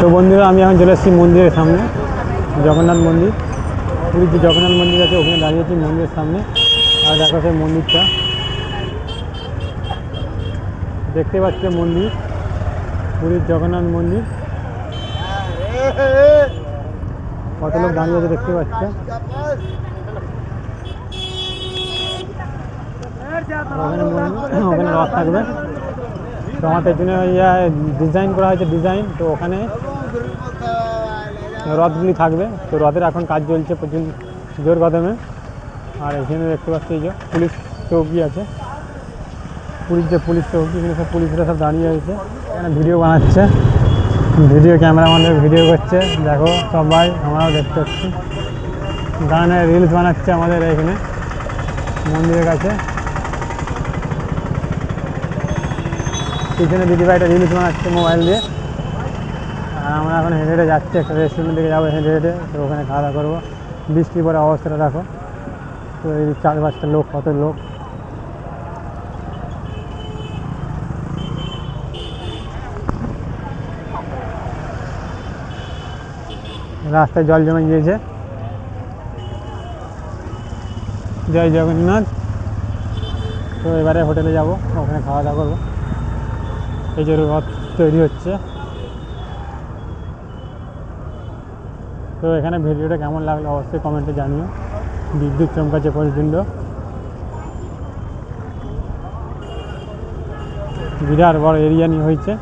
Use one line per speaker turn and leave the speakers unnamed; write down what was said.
তো বন্ধুরা আমি এখন চলে এসেছি মন্দিরের সামনে, জগন্নাথ মন্দির। পুরীর যে জগন্নাথ মন্দির আছে ওখানে দাঁড়িয়েছি মন্দিরের সামনে। আর দেখো সেই মন্দিরটা দেখতে পাচ্ছ, মন্দির, পুরীর জগন্নাথ মন্দির। কত লোক দাঁড়িয়ে আছে দেখতে পাচ্ছ। ওখানে রথ থাকবে, তো আমাদের জন্য ডিজাইন করা হয়েছে, ডিজাইন। তো ওখানে রথগুলি থাকবে। তো রথের এখন কাজ চলছে প্রচুর জোর কদমে। আর এখানে দেখতে পাচ্ছি এই যে পুলিশ চৌকি আছে, পুলিশ যে পুলিশ চৌকি, এখানে সব পুলিশরা সব দাঁড়িয়ে আছে। এখানে ভিডিও বানাচ্ছে, ভিডিও ক্যামেরাম্যানদের ভিডিও করছে। দেখো সবাই, আমরাও দেখতে পাচ্ছি। গানে রিলস বানাচ্ছে আমাদের এখানে মন্দিরের কাছে। পিছনে দিদিভাইটা রিলস বানাচ্ছে মোবাইল দিয়ে। আর আমরা এখন হেঁটে হেঁটে যাচ্ছি, একটা রেস্টুরেন্ট দিকে যাবো হেঁটে হেঁটে। তো ওখানে খাওয়া দাওয়া করবো। বৃষ্টি পরে অবস্থাটা দেখো। তো এই 4-5টা লোক, কত লোক। রাস্তায় জল জমে গিয়েছে। জয় জগন্নাথ। তো এবারে হোটেলে যাব, ওখানে খাওয়া দাওয়া করবো। এই যে রথ তৈরি হচ্ছে। তো এখানে ভিডিওটা কেমন লাগলো অবশ্যই কমেন্টে জানিও। বিদ্যুৎ চমকাচ্ছে প্রচণ্ড, বিরাট বড় এরিয়া নিয়ে হয়েছে।